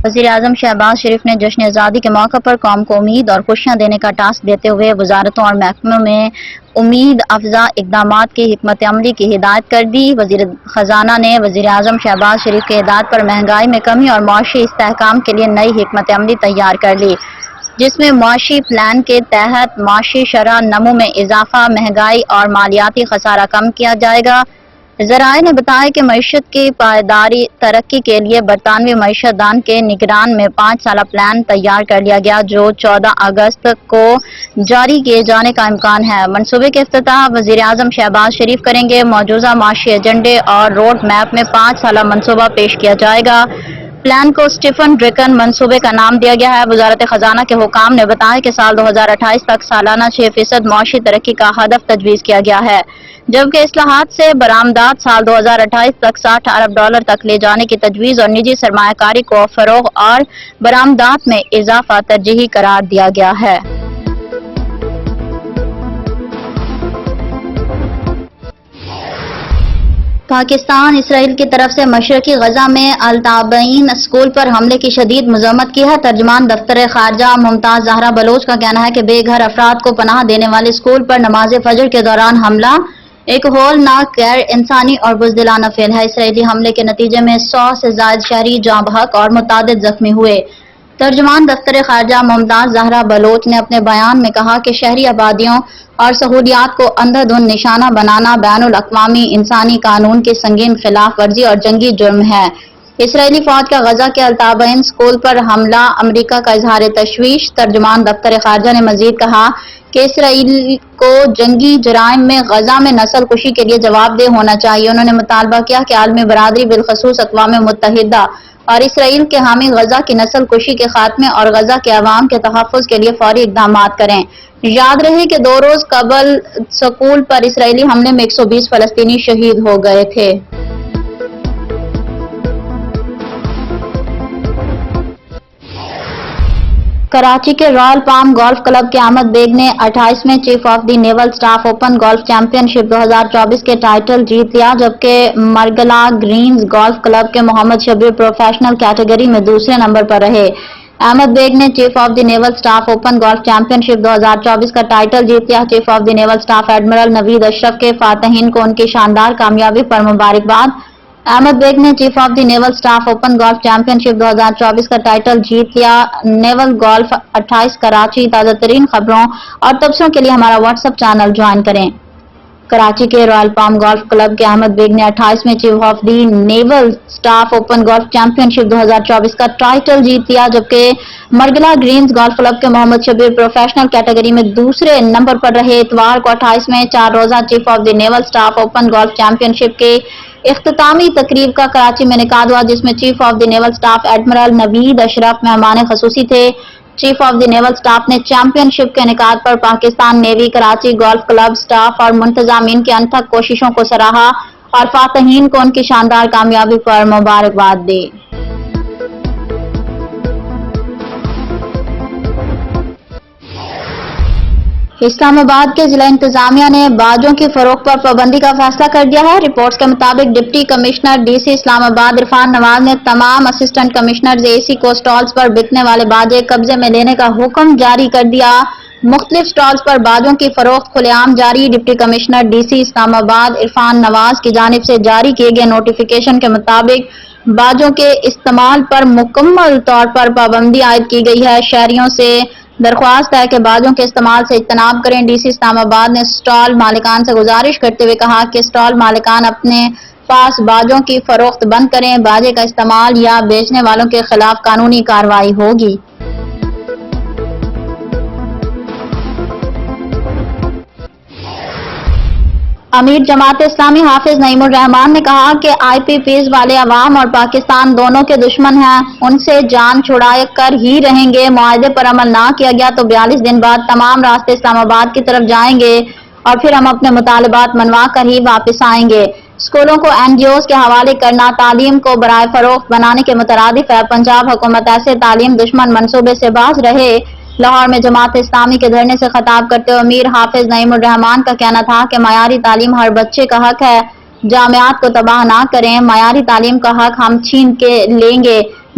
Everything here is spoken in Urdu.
وزیر اعظم شہباز شریف نے جشن آزادی کے موقع پر قوم کو امید اور خوشیاں دینے کا ٹاسک دیتے ہوئے وزارتوں اور محکموں میں امید افزا اقدامات کی حکمت عملی کی ہدایت کر دی۔ وزیر خزانہ نے وزیر اعظم شہباز شریف کی ہدایت پر مہنگائی میں کمی اور معاشی استحکام کے لیے نئی حکمت عملی تیار کر لی، جس میں معاشی پلان کے تحت معاشی شرح نمو میں اضافہ، مہنگائی اور مالیاتی خسارہ کم کیا جائے گا۔ ذرائع نے بتایا کہ معیشت کی پائیداری ترقی کے لیے برطانوی معیشت دان کے نگران میں 5 سالہ پلان تیار کر لیا گیا، جو 14 اگست کو جاری کیے جانے کا امکان ہے۔ منصوبے کے افتتاح وزیر اعظم شہباز شریف کریں گے۔ موجودہ معاشی ایجنڈے اور روڈ میپ میں 5 سالہ منصوبہ پیش کیا جائے گا۔ پلان کو اسٹیفن ڈریکن منصوبے کا نام دیا گیا ہے۔ وزارت خزانہ کے حکام نے بتایا کہ سال 2028 تک سالانہ 6% معاشی ترقی کا ہدف تجویز کیا گیا ہے، جبکہ اصلاحات سے برآمدات سال 2028 تک $60 ارب تک لے جانے کی تجویز اور نجی سرمایہ کاری کو فروغ اور برآمدات میں اضافہ ترجیحی قرار دیا گیا ہے۔ پاکستان اسرائیل کی طرف سے مشرقی غزہ میں التابعین اسکول پر حملے کی شدید مذمت کی ہے۔ ترجمان دفتر خارجہ ممتاز زہرا بلوچ کا کہنا ہے کہ بے گھر افراد کو پناہ دینے والے اسکول پر نماز فجر کے دوران حملہ ایک ہولناک، غیر انسانی اور بزدلانہ فعل ہے۔ اسرائیلی حملے کے نتیجے میں 100 سے زائد شہری جاں بحق اور متعدد زخمی ہوئے۔ ترجمان دفتر خارجہ ممتاز زہرا بلوچ نے اپنے بیان میں کہا کہ شہری آبادیوں اور سہولیات کو اندھا دھند نشانہ بنانا بین الاقوامی انسانی قانون کی سنگین خلاف ورزی اور جنگی جرم ہے۔ اسرائیلی فوج کا غزہ کے التابعین اسکول پر حملہ امریکہ کا اظہار تشویش۔ ترجمان دفتر خارجہ نے مزید کہا کہ اسرائیل کو جنگی جرائم میں غزہ میں نسل کشی کے لیے جواب دہ ہونا چاہیے۔ انہوں نے مطالبہ کیا کہ عالمی برادری بالخصوص اقوام متحدہ اور اسرائیل کے حامی غزہ کی نسل کشی کے خاتمے اور غزہ کے عوام کے تحفظ کے لیے فوری اقدامات کریں۔ یاد رہے کہ 2 روز قبل سکول پر اسرائیلی حملے میں 120 فلسطینی شہید ہو گئے تھے۔ کراچی کے رائل پام گولف کلب کے احمد بیگ نے 28ویں chief of the naval staff open golf championship 2024 کے ٹائٹل جیت لیا، جبکہ مرگلا گرینز گولف کلب کے محمد شبیر پروفیشنل کیٹیگری میں دوسرے نمبر پر رہے۔ احمد بیگ نے chief of the naval staff open golf championship 2024 کا ٹائٹل جیت لیا۔ Chief of the naval staff admiral Naveed Ashraf کے فاتحین کو ان کی شاندار کامیابی پر مبارکباد۔ احمد بیگ نے chief of the naval staff open golf championship 2024 کا ٹائٹل جیت لیا۔ Naval golf 28 Karachi. تازہ ترین خبروں اور تبصروں کے لیے ہمارا واٹس ایپ چینل جوائن کریں۔ کراچی کے رائل پام گولف کلب کے احمد بیگ نے 28ویں chief of the naval staff open golf championship 2024 کا ٹائٹل جیت لیا، جبکہ مرگلا گرینز گولف کلب کے محمد شبیر پروفیشنل کیٹیگری میں دوسرے نمبر پر رہے۔ اتوار کو 28ویں 4 روزہ chief of the naval staff open golf championship کے اختتامی تقریب کا کراچی میں انعقاد ہوا، جس میں chief of the naval staff admiral Naveed Ashraf مہمان خصوصی تھے۔ Chief of the naval staff نے چیمپئن شپ کے انعقاد پر Pakistan navy, Karachi golf club staff اور منتظمین کی انتھک کوششوں کو سراہا اور فاتحین کو ان کی شاندار کامیابی پر مبارکباد دی۔ اسلام آباد کے ضلع انتظامیہ نے باجوں کی فروخت پر پابندی کا فیصلہ کر دیا ہے۔ رپورٹس کے مطابق ڈپٹی کمشنر ڈی سی اسلام آباد عرفان نواز نے تمام اسسٹنٹ کمشنرز اے سی کو سٹالز پر بکنے والے باجے قبضے میں لینے کا حکم جاری کر دیا۔ مختلف سٹالز پر باجوں کی فروخت کھلے عام جاری۔ ڈپٹی کمشنر ڈی سی اسلام آباد عرفان نواز کی جانب سے جاری کیے گئے نوٹیفیکیشن کے مطابق باجوں کے استعمال پر مکمل طور پر پابندی عائد کی گئی ہے۔ شہریوں سے درخواست ہے کہ باجوں کے استعمال سے اجتناب کریں۔ ڈی سی اسلام آباد نے سٹال مالکان سے گزارش کرتے ہوئے کہا کہ سٹال مالکان اپنے پاس باجوں کی فروخت بند کریں۔ باجے کا استعمال یا بیچنے والوں کے خلاف قانونی کارروائی ہوگی۔ امیر جماعت اسلامی حافظ نعیم الرحمان نے کہا کہ آئی پی پیز والے عوام اور پاکستان دونوں کے دشمن ہیں، ان سے جان چھڑا کر ہی رہیں گے۔ معاہدے پر عمل نہ کیا گیا تو 42 دن بعد تمام راستے اسلام آباد کی طرف جائیں گے اور پھر ہم اپنے مطالبات منوا کر ہی واپس آئیں گے۔ اسکولوں کو این جی اوز کے حوالے کرنا تعلیم کو برائے فروخت بنانے کے مترادف ہے۔ پنجاب حکومت ایسے تعلیم دشمن منصوبے سے باز رہے۔ لاہور میں جماعت اسلامی کے دھرنے سے خطاب کرتے ہوئے امیر حافظ نعیم الرحمان کا کہنا تھا کہ معیاری تعلیم ہر بچے کا حق ہے، جامعات کو تباہ نہ کریں۔ معیاری تعلیم کا حق ہم چھین کے لیں گے